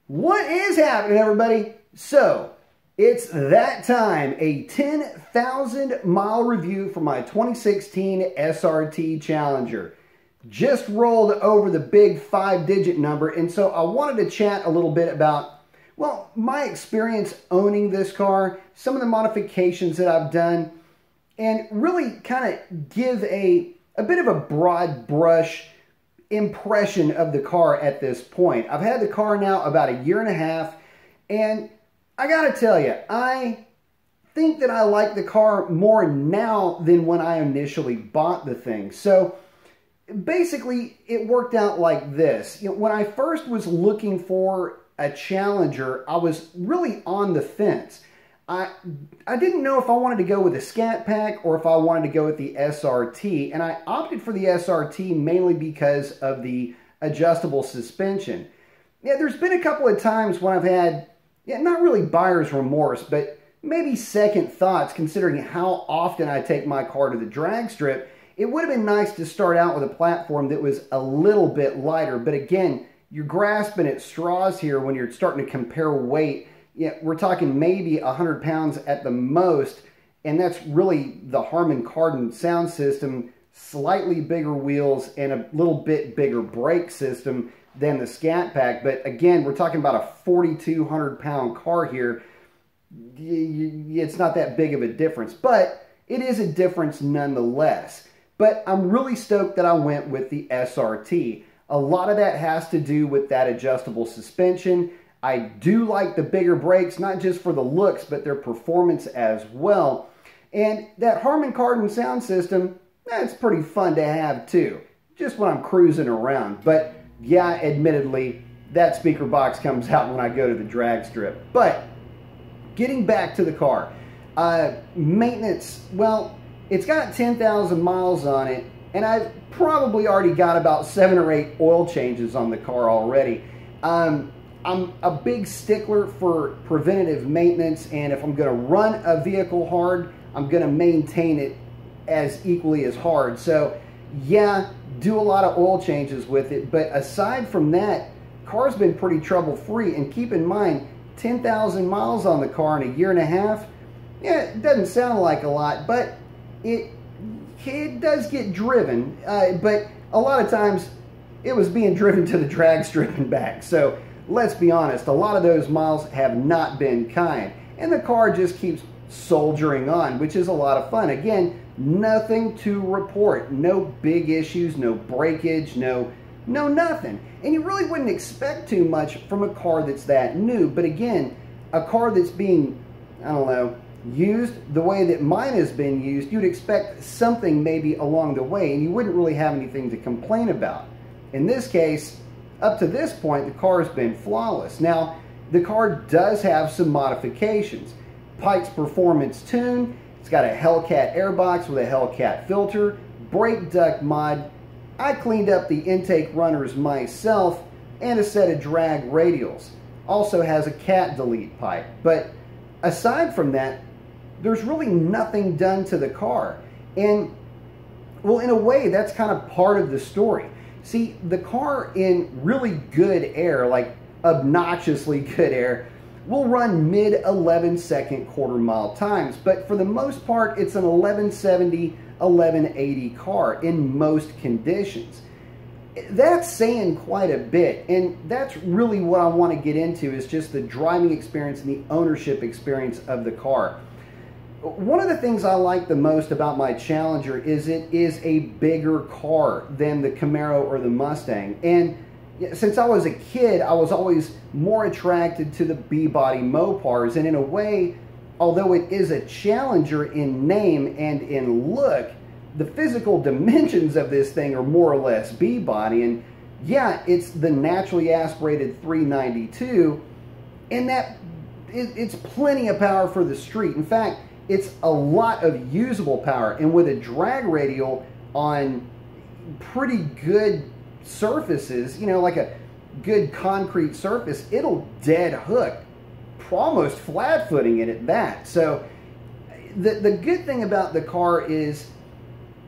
What is happening, everybody? So, it's that time, a 10,000 mile review for my 2016 SRT Challenger. Just rolled over the big 5-digit number, and so I wanted to chat a little bit about, well, my experience owning this car, some of the modifications that I've done, and really kind of give a bit of a broad brush impression of the car at this point. I've had the car now about a year and a half, and I gotta tell you, I think that I like the car more now than when I initially bought the thing. So basically, it worked out like this. You know, when I first was looking for a Challenger, I was really on the fence. I didn't know if I wanted to go with a Scat Pack or if I wanted to go with the SRT, and I opted for the SRT mainly because of the adjustable suspension. Yeah, there's been a couple of times when I've had, not really buyer's remorse, but maybe second thoughts considering how often I take my car to the drag strip. It would have been nice to start out with a platform that was a little bit lighter, but again, you're grasping at straws here when you're starting to compare weight. Yeah, we're talking maybe 100 pounds at the most, and that's really the Harman Kardon sound system, slightly bigger wheels, and a little bit bigger brake system than the Scat Pack. But again, we're talking about a 4,200 pound car here. It's not that big of a difference, but it is a difference nonetheless. But I'm really stoked that I went with the SRT. A lot of that has to do with that adjustable suspension. I do like the bigger brakes, not just for the looks, but their performance as well. And that Harman Kardon sound system, it's pretty fun to have too, just when I'm cruising around. But yeah, admittedly, that speaker box comes out when I go to the drag strip. But getting back to the car, maintenance, well, it's got 10,000 miles on it, and I've probably already got about 7 or 8 oil changes on the car already. I'm a big stickler for preventative maintenance, and if I'm going to run a vehicle hard, I'm going to maintain it as equally as hard. So yeah, do a lot of oil changes with it, but aside from that, car's been pretty trouble-free. And keep in mind, 10,000 miles on the car in a year and a half, yeah, it doesn't sound like a lot, but it does get driven, but a lot of times it was being driven to the drag strip and back. So let's be honest, a lot of those miles have not been kind, and the car just keeps soldiering on, which is a lot of fun. Again, nothing to report, no big issues, no breakage, no nothing. And you really wouldn't expect too much from a car that's that new, but again, a car that's being, I don't know, used the way that mine has been used, you'd expect something maybe along the way, and you wouldn't really have anything to complain about. In this case, up to this point, the car has been flawless. Now, the car does have some modifications. Pike's Performance Tune, it's got a Hellcat airbox with a Hellcat filter, brake duct mod. I cleaned up the intake runners myself, and a set of drag radials. Also has a cat delete pipe. But aside from that, there's really nothing done to the car. And, well, in a way, that's kind of part of the story. See, the car in really good air, like obnoxiously good air, will run mid 11-second quarter-mile times. But for the most part, it's an 1170, 1180 car in most conditions. That's saying quite a bit, and that's really what I want to get into, is just the driving experience and the ownership experience of the car. One of the things I like the most about my Challenger is it is a bigger car than the Camaro or the Mustang. And since I was a kid, I was always more attracted to the B-body Mopars. And in a way, although it is a Challenger in name and in look, the physical dimensions of this thing are more or less B-body. And yeah, it's the naturally aspirated 392, and that it's plenty of power for the street. In fact, it's a lot of usable power, and with a drag radial on pretty good surfaces, you know, like a good concrete surface, it'll dead hook, almost flat footing it at that. So the good thing about the car is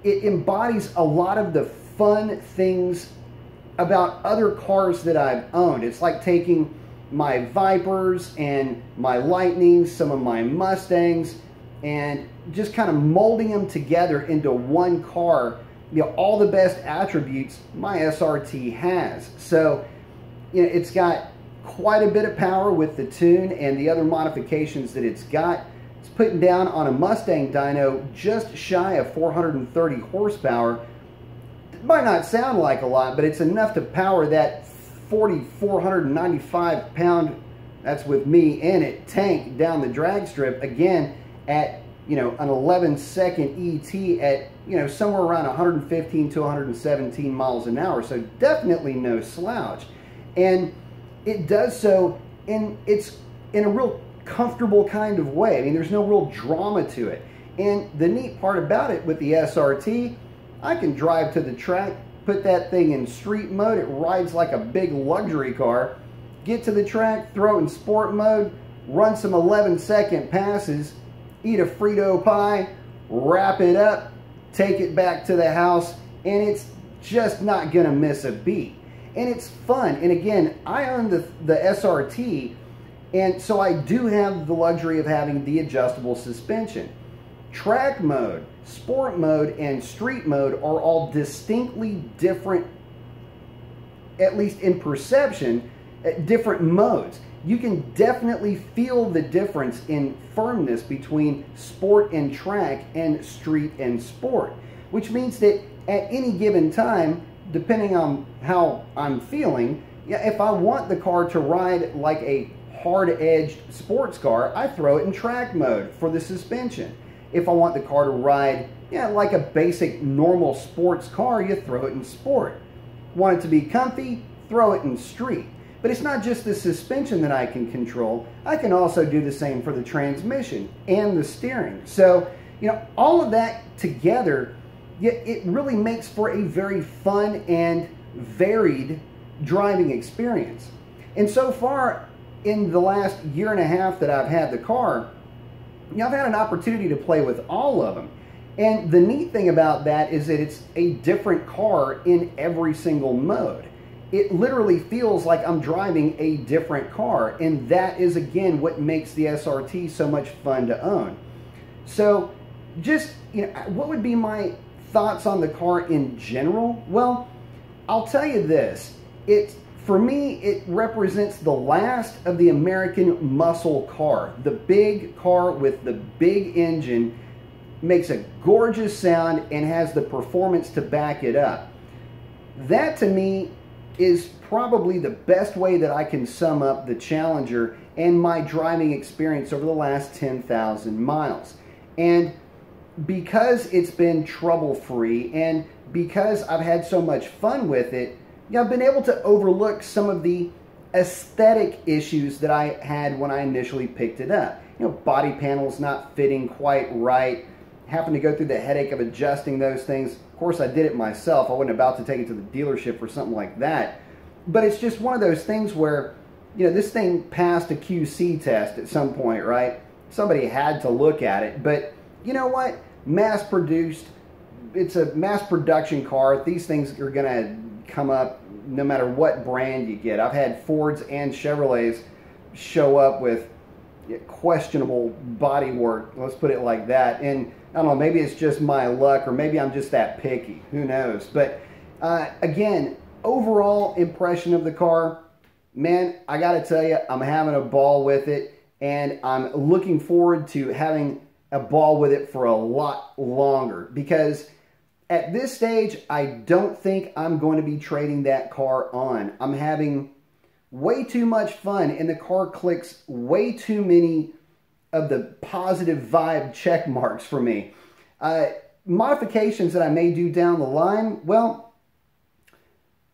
it embodies a lot of the fun things about other cars that I've owned. It's like taking my Vipers and my Lightnings, some of my Mustangs, and just kind of molding them together into one car, you know, all the best attributes my SRT has. So, you know, it's got quite a bit of power with the tune and the other modifications that it's got. It's putting down on a Mustang dyno just shy of 430 horsepower. It might not sound like a lot, but it's enough to power that 495 pound, that's with me in it, tank down the drag strip, again at, you know, an 11-second ET at, you know, somewhere around 115 to 117 miles an hour. So definitely no slouch. And it does so in a real comfortable kind of way. I mean, there's no real drama to it. And the neat part about it with the SRT, I can drive to the track, put that thing in street mode, it rides like a big luxury car, get to the track, throw it in sport mode, run some 11-second passes, eat a Frito pie, wrap it up, take it back to the house, and it's just not gonna miss a beat. And it's fun. And again, I own the SRT, and so I do have the luxury of having the adjustable suspension. Track mode, sport mode, and street mode are all distinctly different, at least in perception, different modes. You can definitely feel the difference in firmness between sport and track and street and sport, which means that at any given time, depending on how I'm feeling, if I want the car to ride like a hard-edged sports car, I throw it in track mode for the suspension. If I want the car to ride, like a basic normal sports car, you throw it in sport. Want it to be comfy, throw it in street. But it's not just the suspension that I can control. I can also do the same for the transmission and the steering. So, you know, all of that together, it really makes for a very fun and varied driving experience. And so far, in the last year and a half that I've had the car, I've had an opportunity to play with all of them. And the neat thing about that is that it's a different car in every single mode. It literally feels like I'm driving a different car. And that is, again, what makes the SRT so much fun to own. So just, you know, what would be my thoughts on the car in general? Well, I'll tell you this. For me, it represents the last of the American muscle car. The big car with the big engine makes a gorgeous sound and has the performance to back it up. That, to me, is probably the best way that I can sum up the Challenger and my driving experience over the last 10,000 miles. And because it's been trouble-free and because I've had so much fun with it, I've been able to overlook some of the aesthetic issues that I had when I initially picked it up. You know, body panels not fitting quite right, having to go through the headache of adjusting those things. Of course, I did it myself. I wasn't about to take it to the dealership or something like that. But it's just one of those things where, you know, this thing passed a QC test at some point, right? Somebody had to look at it. But you know what? Mass-produced. It's a mass production car. These things are going to come up no matter what brand you get. I've had Fords and Chevrolets show up with questionable body work, let's put it like that. And I don't know, maybe it's just my luck, or maybe I'm just that picky, who knows. But again, overall impression of the car, man, I gotta tell you, I'm having a ball with it, and I'm looking forward to having a ball with it for a lot longer, because at this stage, I don't think I'm going to be trading that car on. I'm having way too much fun, and the car clicks way too many of the positive vibe check marks for me. Modifications that I may do down the line, well,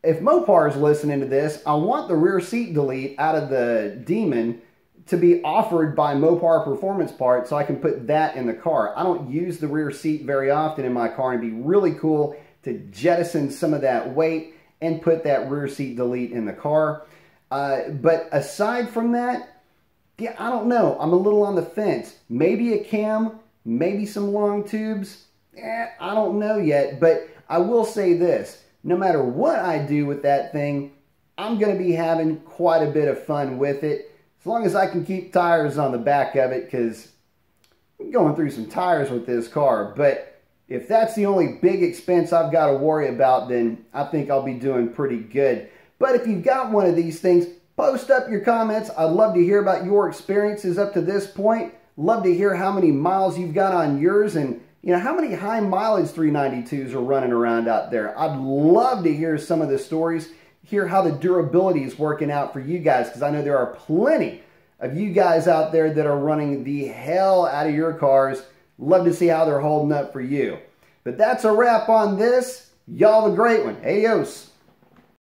if Mopar is listening to this, I want the rear seat delete out of the Demon to be offered by Mopar Performance Parts, so I can put that in the car. I don't use the rear seat very often in my car, and it'd be really cool to jettison some of that weight and put that rear seat delete in the car. But aside from that, yeah, I don't know. I'm a little on the fence. Maybe a cam, maybe some long tubes. I don't know yet, but I will say this. No matter what I do with that thing, I'm going to be having quite a bit of fun with it, as long as I can keep tires on the back of it, because I'm going through some tires with this car. But if that's the only big expense I've got to worry about, then I think I'll be doing pretty good. But if you've got one of these things, post up your comments. I'd love to hear about your experiences up to this point. Love to hear how many miles you've got on yours, and how many high mileage 392s are running around out there. I'd love to hear some of the stories, hear how the durability is working out for you guys, because I know there are plenty of you guys out there that are running the hell out of your cars. Love to see how they're holding up for you. But that's a wrap on this. Y'all have a great one. Adios.